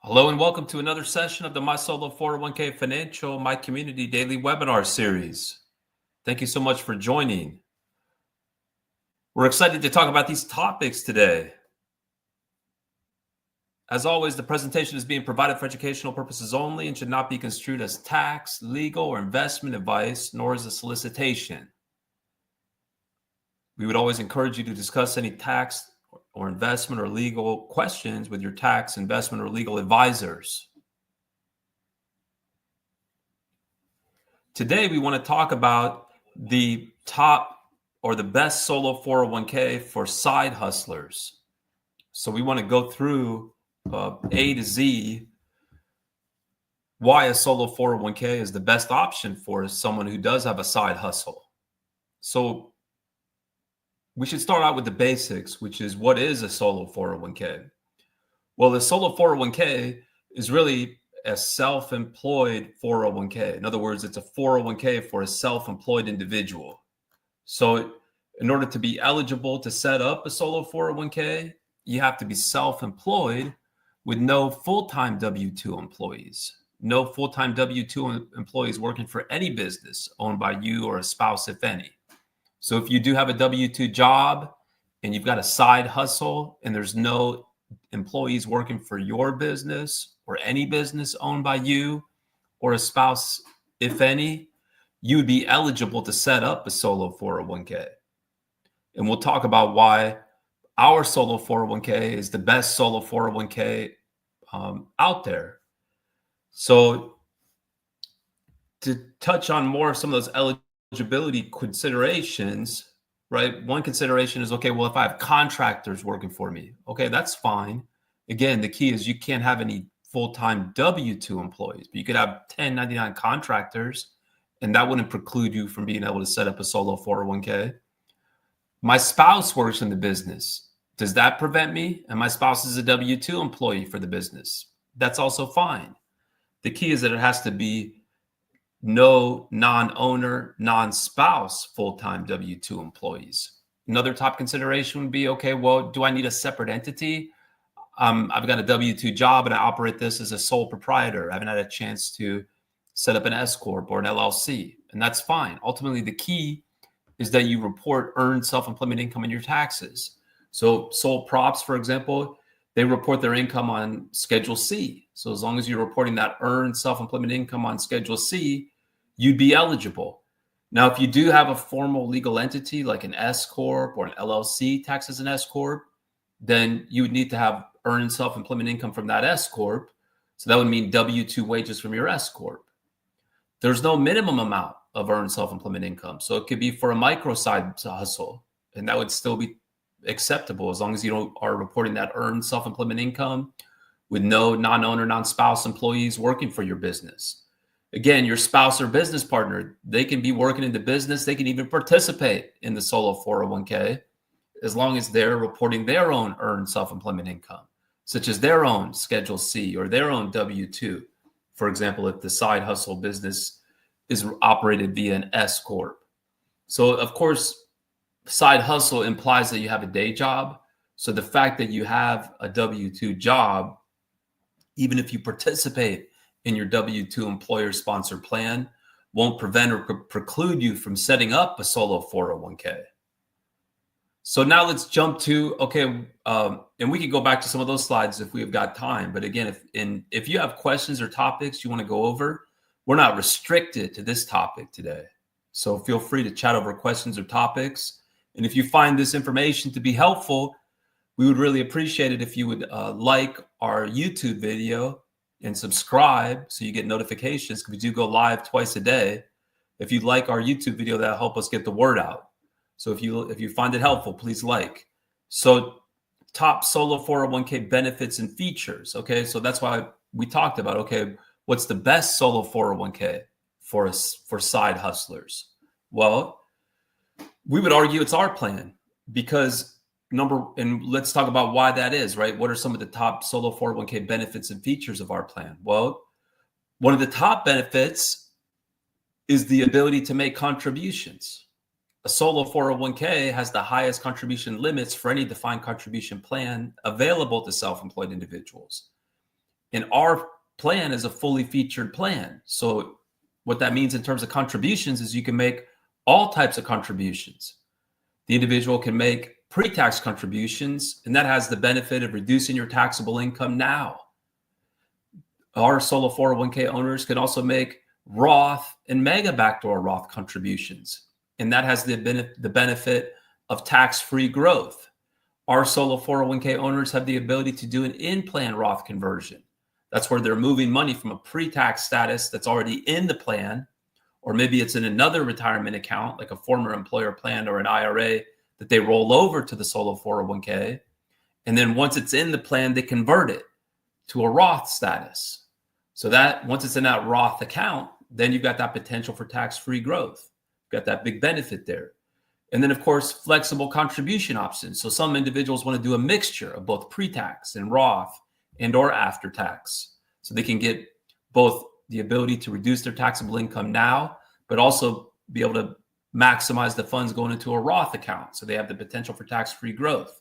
Hello and welcome to another session of the My Solo 401k Financial My Community Daily Webinar Series. Thank you so much for joining. We're excited to talk about these topics today. As always, the presentation is being provided for educational purposes only and should not be construed as tax, legal, or investment advice, nor as a solicitation. We would always encourage you to discuss any tax or investment or legal questions with your tax, investment, or legal advisors. Today, we want to talk about the top or the best solo 401k for side hustlers. So we want to go through A to Z why a solo 401k is the best option for someone who does have a side hustle. So we should start out with the basics, which is what is a solo 401k? Well, the solo 401k is really a self-employed 401k. In other words, it's a 401k for a self-employed individual. So in order to be eligible to set up a solo 401k, you have to be self-employed with no full-time W-2 employees, no full-time W-2 employees working for any business owned by you or a spouse, if any. So if you do have a W-2 job and you've got a side hustle and there's no employees working for your business or any business owned by you or a spouse, if any, you would be eligible to set up a solo 401k. And we'll talk about why our solo 401k is the best solo 401k out there. So to touch on more of some of those eligibility considerations, right? One consideration is, okay, well, if I have contractors working for me, okay, that's fine. Again, the key is you can't have any full-time W-2 employees, but you could have 1099 contractors, and that wouldn't preclude you from being able to set up a solo 401k. My spouse works in the business. Does that prevent me? And my spouse is a W-2 employee for the business. That's also fine. The key is that it has to be no non-owner, non-spouse full-time W-2 employees. Another top consideration would be, okay, well, do I need a separate entity? I've got a W-2 job and I operate this as a sole proprietor. I haven't had a chance to set up an S Corp or an LLC, and that's fine. Ultimately, the key is that you report earned self-employment income in your taxes. So sole props, for example, they report their income on Schedule C. So as long as you're reporting that earned self-employment income on Schedule C, you'd be eligible. Now, if you do have a formal legal entity like an S Corp or an LLC taxed as an S Corp, then you would need to have earned self-employment income from that S Corp. So that would mean W-2 wages from your S Corp. There's no minimum amount of earned self-employment income. So it could be for a micro side hustle, and that would still be acceptable as long as you are reporting that earned self-employment income with no non-owner, non-spouse employees working for your business. Again, your spouse or business partner, they can be working in the business. They can even participate in the solo 401k as long as they're reporting their own earned self-employment income, such as their own Schedule C or their own W-2. For example, if the side hustle business is operated via an S Corp. So, of course, side hustle implies that you have a day job. So the fact that you have a W-2 job, even if you participate in your W-2 employer-sponsored plan, won't prevent or preclude you from setting up a solo 401k. So now let's jump to, okay, and we can go back to some of those slides if we have got time. But again, if you have questions or topics you want to go over, we're not restricted to this topic today. So feel free to chat over questions or topics. And if you find this information to be helpful, we would really appreciate it if you would like our YouTube video and subscribe so you get notifications, because we do go live twice a day. If you like our YouTube video, that'll help us get the word out. So if you find it helpful, please like. So top solo 401k benefits and features. Okay, so that's why we talked about, okay, what's the best solo 401k for side hustlers? Well, we would argue it's our plan because and let's talk about why that is, right? What are some of the top solo 401k benefits and features of our plan? Well, one of the top benefits is the ability to make contributions. A solo 401k has the highest contribution limits for any defined contribution plan available to self-employed individuals. And our plan is a fully featured plan. So what that means in terms of contributions is you can make all types of contributions. The individual can make pre-tax contributions, and that has the benefit of reducing your taxable income now. Our solo 401k owners can also make Roth and mega backdoor Roth contributions, and that has the benefit of tax-free growth. Our solo 401k owners have the ability to do an in-plan Roth conversion. That's where they're moving money from a pre-tax status that's already in the plan, or maybe it's in another retirement account, like a former employer plan or an IRA, that they roll over to the solo 401k. And then once it's in the plan, they convert it to a Roth status. So that once it's in that Roth account, then you've got that potential for tax-free growth. You've got that big benefit there. And then, of course, flexible contribution options. So some individuals want to do a mixture of both pre-tax and Roth and or after tax. So they can get both the ability to reduce their taxable income now, but also be able to maximize the funds going into a Roth account. So they have the potential for tax-free growth.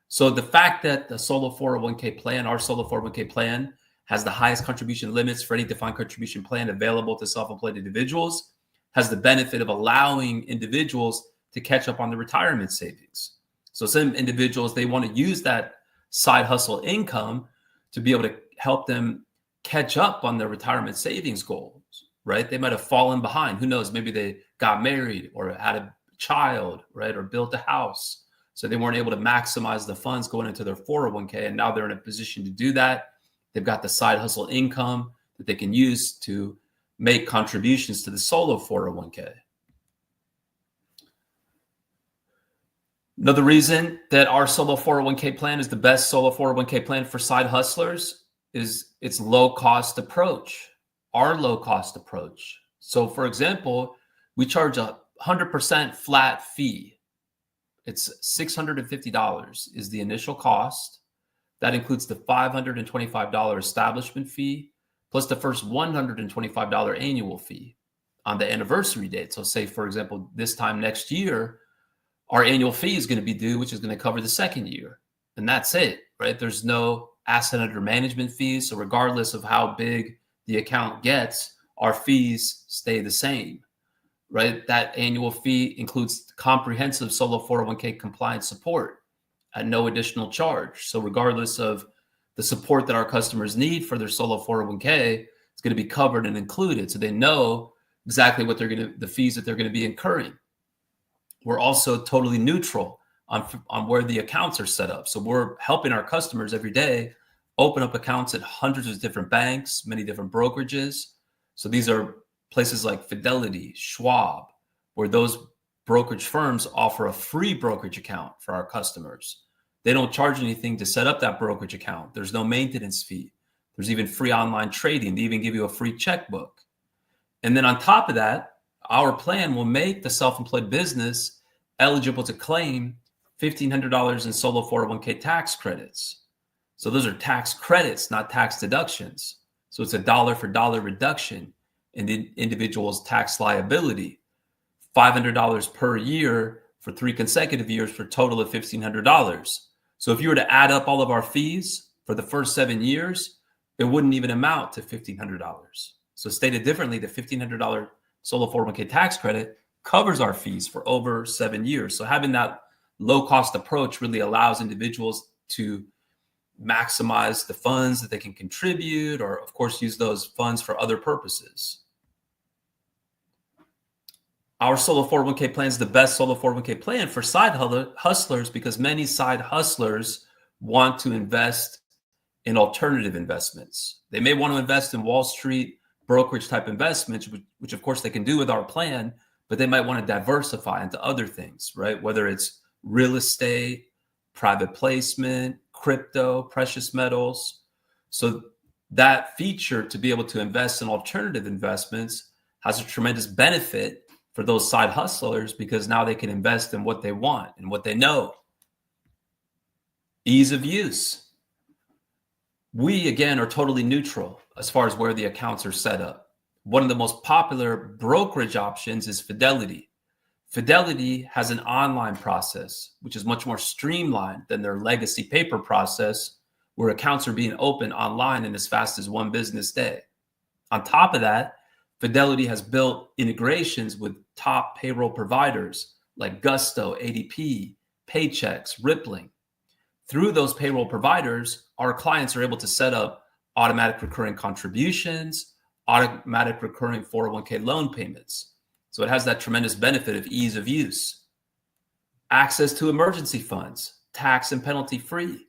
So the fact that the solo 401k plan, our solo 401k plan, has the highest contribution limits for any defined contribution plan available to self-employed individuals, has the benefit of allowing individuals to catch up on the retirement savings. So some individuals, they want to use that side hustle income to be able to help them catch up on their retirement savings goals, right? They might have fallen behind. Who knows? Maybe they got married or had a child, right? Or built a house. So they weren't able to maximize the funds going into their 401k. And now they're in a position to do that. They've got the side hustle income that they can use to make contributions to the solo 401k. Another reason that our solo 401k plan is the best solo 401k plan for side hustlers is its low cost approach, our low cost approach. So for example, we charge a 100% flat fee. It's $650 is the initial cost. That includes the $525 establishment fee, plus the first $125 annual fee on the anniversary date. So say, for example, this time next year, our annual fee is going to be due, which is going to cover the second year. And that's it, right? There's no asset under management fees. So regardless of how big the account gets, our fees stay the same, right? That annual fee includes comprehensive solo 401k compliance support at no additional charge. So regardless of the support that our customers need for their solo 401k, it's going to be covered and included. So they know exactly what the fees that they're going to be incurring. We're also totally neutral on where the accounts are set up. So we're helping our customers every day open up accounts at hundreds of different banks, many different brokerages. So these are places like Fidelity, Schwab, where those brokerage firms offer a free brokerage account for our customers. They don't charge anything to set up that brokerage account. There's no maintenance fee. There's even free online trading. They even give you a free checkbook. And then on top of that, our plan will make the self-employed business eligible to claim $1,500 in solo 401k tax credits. So those are tax credits, not tax deductions. So it's a dollar for dollar reduction in the individual's tax liability. $500 per year for 3 consecutive years for a total of $1,500. So if you were to add up all of our fees for the first 7 years, it wouldn't even amount to $1,500. So stated differently, the $1,500 solo 401k tax credit covers our fees for over 7 years. So having that low cost approach really allows individuals to maximize the funds that they can contribute, or of course use those funds for other purposes. Our solo 401k plan is the best solo 401k plan for side hustlers because many side hustlers want to invest in alternative investments. They may want to invest in Wall Street brokerage type investments, which of course they can do with our plan, but they might want to diversify into other things, right? Whether it's real estate, private placement, crypto, precious metals. So that feature to be able to invest in alternative investments has a tremendous benefit for those side hustlers because now they can invest in what they want and what they know. Ease of use. We, again, are totally neutral as far as where the accounts are set up. One of the most popular brokerage options is Fidelity. Fidelity has an online process, which is much more streamlined than their legacy paper process, where accounts are being opened online in as fast as one business day. On top of that, Fidelity has built integrations with top payroll providers like Gusto, ADP, Paychex, Rippling. Through those payroll providers, our clients are able to set up automatic recurring contributions, automatic recurring 401k loan payments. So it has that tremendous benefit of ease of use. Access to emergency funds, tax and penalty free.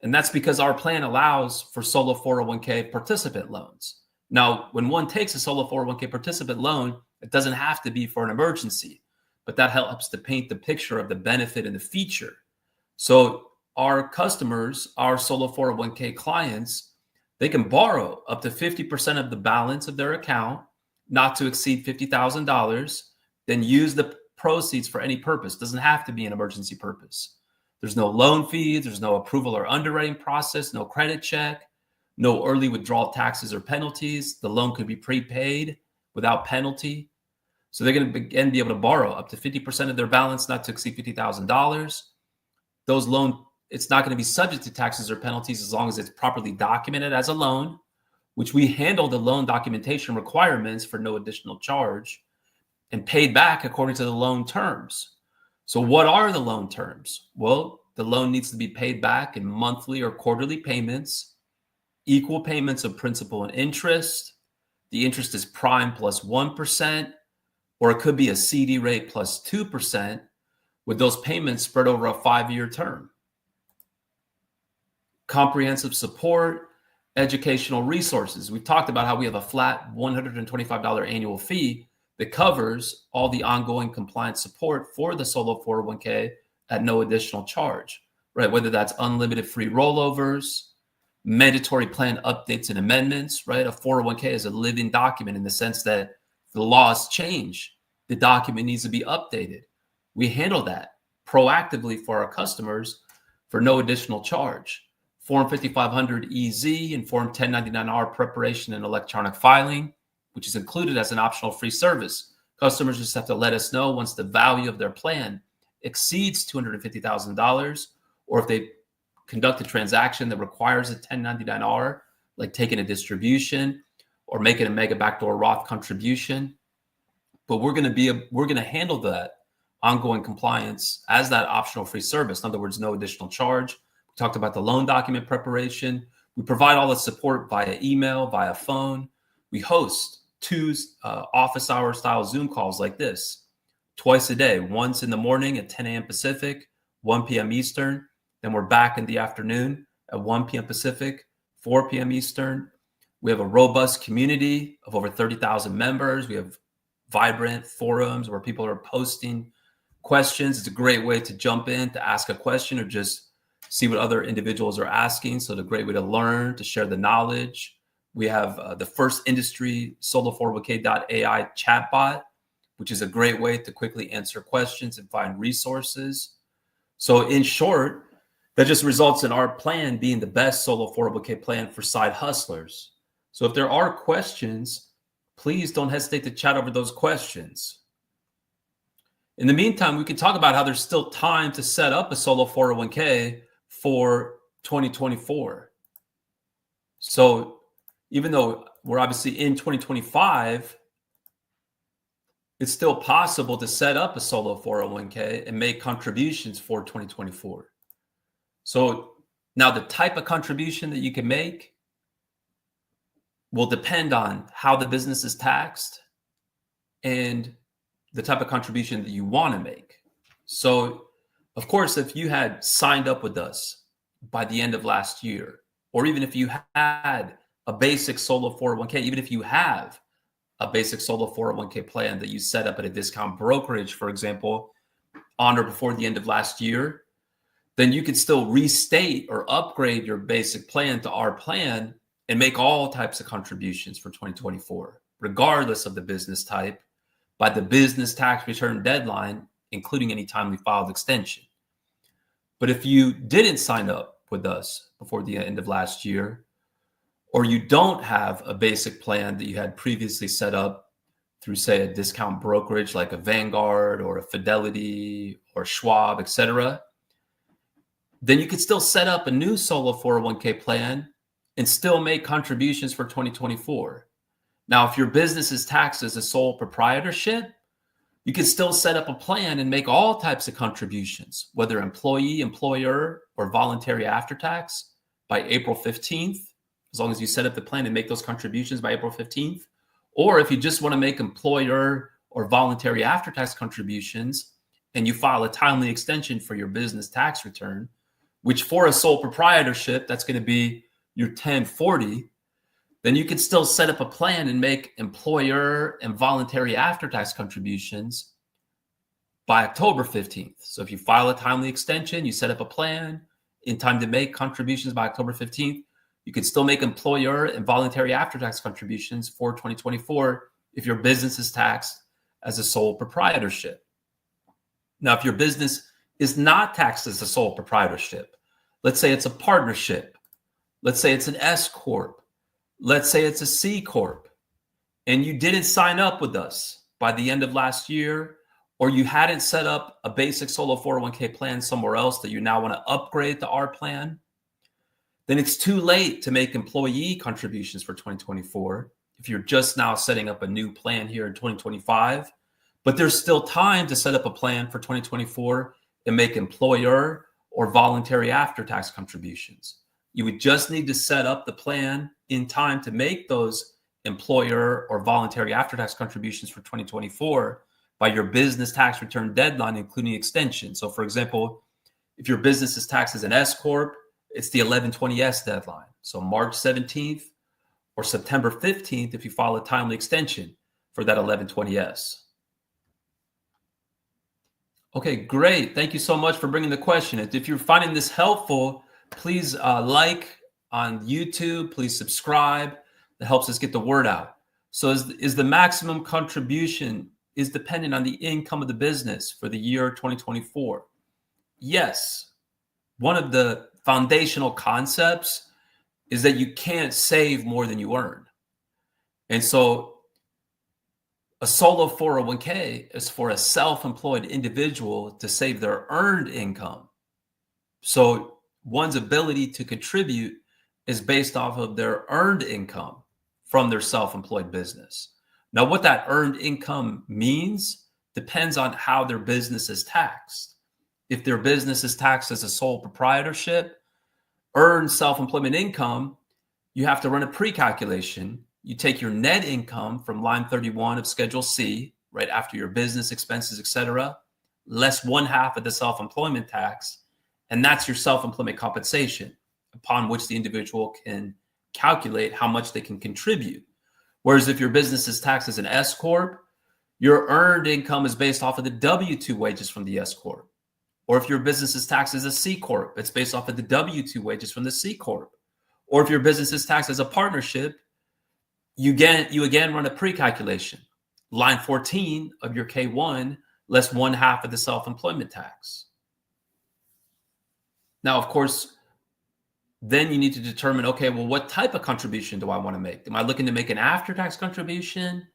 And that's because our plan allows for solo 401k participant loans. Now, when one takes a solo 401k participant loan, it doesn't have to be for an emergency, but that helps to paint the picture of the benefit and the feature. So our customers, our solo 401k clients, they can borrow up to 50% of the balance of their account, not to exceed $50,000, then use the proceeds for any purpose. Doesn't have to be an emergency purpose. There's no loan fee, there's no approval or underwriting process, no credit check, no early withdrawal taxes or penalties. The loan could be prepaid without penalty. So they're going to again be able to borrow up to 50% of their balance, not to exceed $50,000. Those loan, it's not going to be subject to taxes or penalties as long as it's properly documented as a loan, which we handle the loan documentation requirements for no additional charge, and paid back according to the loan terms. So what are the loan terms? Well, the loan needs to be paid back in monthly or quarterly payments, equal payments of principal and interest. The interest is prime plus 1%, or it could be a CD rate plus 2%, with those payments spread over a 5-year term. Comprehensive support, educational resources. We've talked about how we have a flat $125 annual fee that covers all the ongoing compliance support for the solo 401k at no additional charge, right? Whether that's unlimited free rollovers, mandatory plan updates and amendments, right? A 401k is a living document in the sense that the laws change. The document needs to be updated. We handle that proactively for our customers for no additional charge. Form 5500 EZ and Form 1099R preparation and electronic filing, which is included as an optional free service. Customers just have to let us know once the value of their plan exceeds $250,000, or if they conduct a transaction that requires a 1099R, like taking a distribution or making a mega backdoor Roth contribution. But we're going to handle that ongoing compliance as that optional free service. In other words, no additional charge. We talked about the loan document preparation. We provide all the support via email, via phone. We host 2 office hour style Zoom calls like this twice a day, once in the morning at 10 a.m. Pacific, 1 p.m. Eastern. Then we're back in the afternoon at 1 p.m. Pacific, 4 p.m. Eastern. We have a robust community of over 30,000 members. We have vibrant forums where people are posting questions. It's a great way to jump in, to ask a question, or just see what other individuals are asking. So it's a great way to learn, to share the knowledge. We have the first industry solo401k.ai chatbot, which is a great way to quickly answer questions and find resources. So in short, that just results in our plan being the best solo 401k plan for side hustlers. So if there are questions, please don't hesitate to chat over those questions. In the meantime, we can talk about how there's still time to set up a solo 401k for 2024. So even though we're obviously in 2025, it's still possible to set up a solo 401k and make contributions for 2024. So now the type of contribution that you can make will depend on how the business is taxed and the type of contribution that you want to make. So, of course, if you had signed up with us by the end of last year, or even if you had a basic solo 401k, even if you have a basic solo 401k plan that you set up at a discount brokerage, for example, on or before the end of last year, then you could still restate or upgrade your basic plan to our plan and make all types of contributions for 2024, regardless of the business type, by the business tax return deadline, including any timely filed extension. But if you didn't sign up with us before the end of last year, or you don't have a basic plan that you had previously set up through, say, a discount brokerage like a Vanguard or a Fidelity or Schwab, etc., then you could still set up a new solo 401k plan and still make contributions for 2024. Now, if your business is taxed as a sole proprietorship, you can still set up a plan and make all types of contributions, whether employee, employer, or voluntary after tax by April 15th, as long as you set up the plan and make those contributions by April 15th. Or if you just want to make employer or voluntary after tax contributions and you file a timely extension for your business tax return, which for a sole proprietorship, that's going to be your 1040, then you can still set up a plan and make employer and voluntary after-tax contributions by October 15th. So if you file a timely extension, you set up a plan in time to make contributions by October 15th, you can still make employer and voluntary after-tax contributions for 2024 if your business is taxed as a sole proprietorship. Now, if your business is not taxed as a sole proprietorship, let's say it's a partnership, let's say it's an S Corp, let's say it's a C Corp, and you didn't sign up with us by the end of last year, or you hadn't set up a basic solo 401k plan somewhere else that you now want to upgrade to our plan, then it's too late to make employee contributions for 2024 if you're just now setting up a new plan here in 2025. But there's still time to set up a plan for 2024 and make employer or voluntary after-tax contributions. You would just need to set up the plan in time to make those employer or voluntary after-tax contributions for 2024 by your business tax return deadline, including extension. So for example, if your business is taxed as an S Corp, it's the 1120S deadline. So March 17th or September 15th if you file a timely extension for that 1120S. Okay, great. Thank you so much for bringing the question. If you're finding this helpful, please like on YouTube, please subscribe. That helps us get the word out. So is the maximum contribution is dependent on the income of the business for the year 2024? Yes. One of the foundational concepts is that you can't save more than you earn. And so a solo 401k is for a self-employed individual to save their earned income. So one's ability to contribute is based off of their earned income from their self-employed business. Now, what that earned income means depends on how their business is taxed. If their business is taxed as a sole proprietorship, earned self-employment income, you have to run a pre-calculation. You take your net income from line 31 of Schedule C, right after your business expenses, et cetera, less 1/2 of the self-employment tax, and that's your self-employment compensation, upon which the individual can calculate how much they can contribute. Whereas if your business is taxed as an S Corp, your earned income is based off of the W-2 wages from the S Corp. Or if your business is taxed as a C Corp, it's based off of the W-2 wages from the C Corp. Or if your business is taxed as a partnership, you again run a pre-calculation. Line 14 of your K1 less 1/2 of the self-employment tax. Now, of course, then you need to determine, okay, well, what type of contribution do I want to make? Am I looking to make an after-tax contribution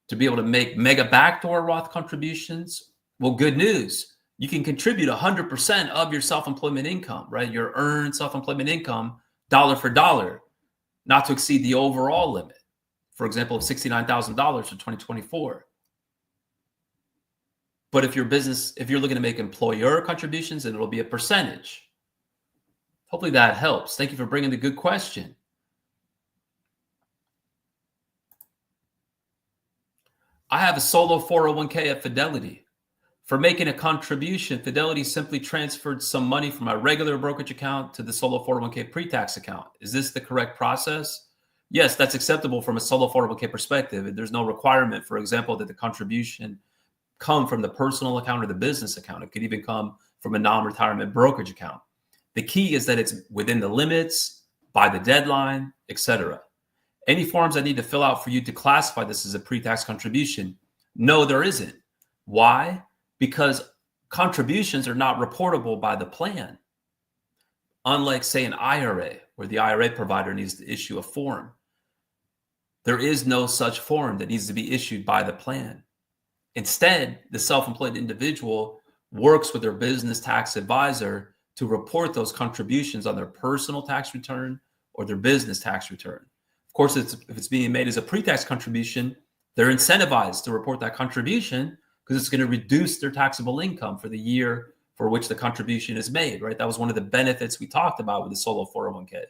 to be able to make mega backdoor Roth contributions? Well, good news. You can contribute 100% of your self-employment income, right? Your earned self-employment income, dollar for dollar, not to exceed the overall limit, for example, of $69,000 for 2024. But if you're looking to make employer contributions, then it'll be a percentage. Hopefully that helps. Thank you for bringing the good question. I have a solo 401k at Fidelity. For making a contribution, Fidelity simply transferred some money from my regular brokerage account to the solo 401k pre-tax account. Is this the correct process? Yes, that's acceptable from a solo 401k perspective. There's no requirement, for example, that the contribution come from the personal account or the business account. It could even come from a non-retirement brokerage account. The key is that it's within the limits, by the deadline, etc. Any forms I need to fill out for you to classify this as a pre-tax contribution? No, there isn't. Why? Because contributions are not reportable by the plan. Unlike, say, an IRA, where the IRA provider needs to issue a form. There is no such form that needs to be issued by the plan. Instead, the self-employed individual works with their business tax advisor to report those contributions on their personal tax return or their business tax return. Of course, if it's being made as a pre-tax contribution, they're incentivized to report that contribution because it's going to reduce their taxable income for the year for which the contribution is made, right? That was one of the benefits we talked about with the solo 401k.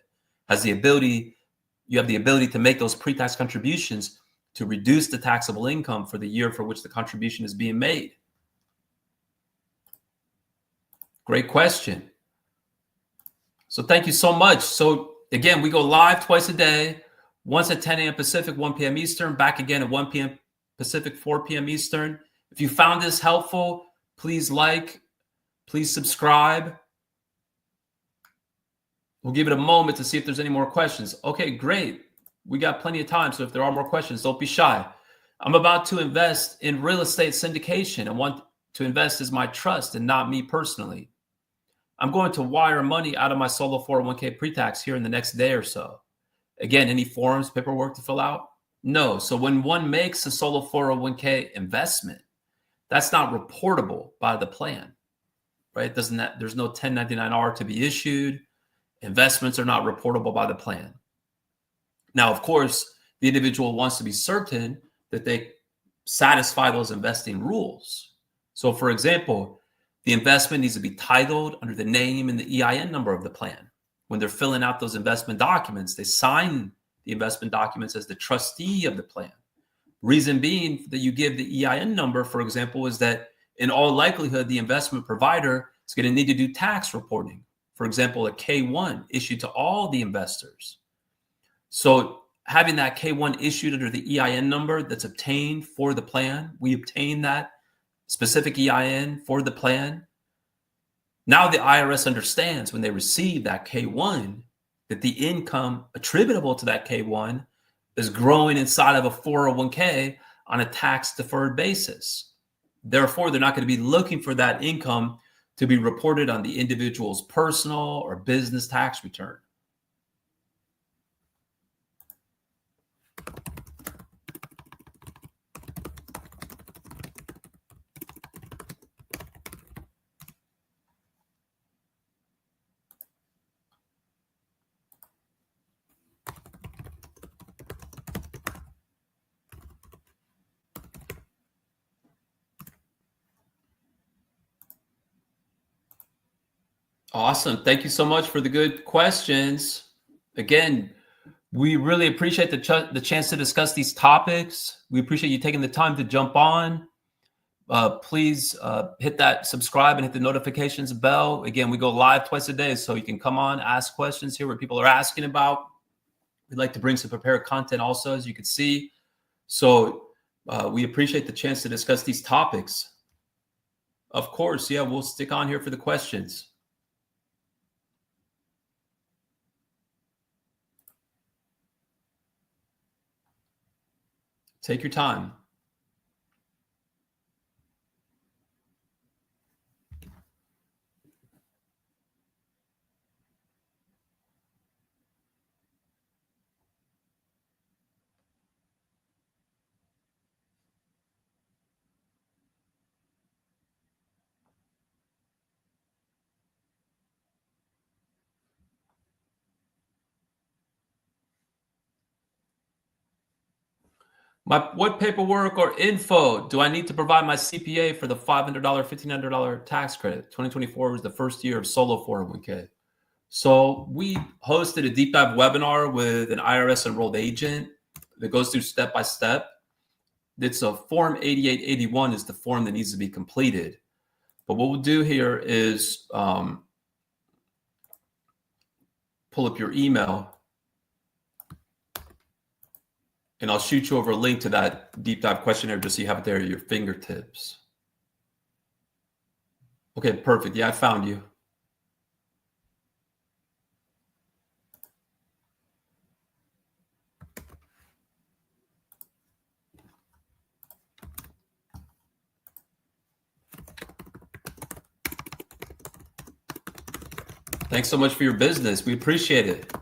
You have the ability to make those pre-tax contributions to reduce the taxable income for the year for which the contribution is being made. Great question. So thank you so much. So again, we go live twice a day, once at 10 a.m. Pacific, 1 p.m. Eastern, back again at 1 p.m. Pacific, 4 p.m. Eastern. If you found this helpful, please like, please subscribe. We'll give it a moment to see if there's any more questions. Okay, great. We got plenty of time. So if there are more questions, don't be shy. I'm about to invest in real estate syndication and want to invest as my trust and not me personally. I'm going to wire money out of my solo 401k pre-tax here in the next day or so. Again, any forms, paperwork to fill out? No. So when one makes a solo 401k investment, that's not reportable by the plan, right? There's no 1099-R to be issued. Investments are not reportable by the plan. Now, of course, the individual wants to be certain that they satisfy those investing rules. So, for example, the investment needs to be titled under the name and the EIN number of the plan. When they're filling out those investment documents, they sign the investment documents as the trustee of the plan. Reason being that you give the EIN number, for example, is that in all likelihood, the investment provider is going to need to do tax reporting. For example, a K-1 issued to all the investors. So having that K-1 issued under the EIN number that's obtained for the plan, we obtain that specific EIN for the plan. Now the IRS understands when they receive that K-1 that the income attributable to that K-1 is growing inside of a 401k on a tax-deferred basis. Therefore, they're not going to be looking for that income to be reported on the individual's personal or business tax return. Awesome. Thank you so much for the good questions. Again, we really appreciate the chance to discuss these topics. We appreciate you taking the time to jump on. Please hit that subscribe and hit the notifications bell. Again, we go live twice a day, so you can come on, ask questions here, what people are asking about. We'd like to bring some prepared content also, as you can see. So we appreciate the chance to discuss these topics. Of course, yeah, we'll stick on here for the questions. Take your time. What paperwork or info do I need to provide my CPA for the $500, $1,500 tax credit? 2024 was the first year of solo 401k. So we hosted a deep dive webinar with an IRS enrolled agent that goes through step by step. It's a form 8881 is the form that needs to be completed. But what we'll do here is pull up your email. And I'll shoot you over a link to that deep dive questionnaire just so you have it there at your fingertips. Okay, perfect. Yeah, I found you. Thanks so much for your business. We appreciate it.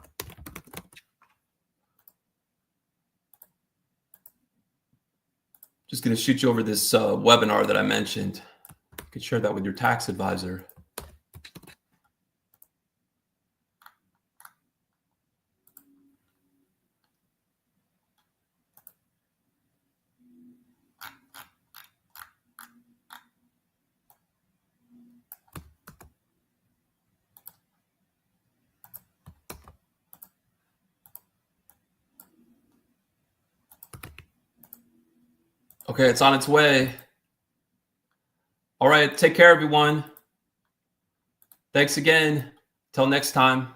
Just going to shoot you over this webinar that I mentioned. You could share that with your tax advisor. Okay, it's on its way. All right, take care, everyone. Thanks again. Till next time.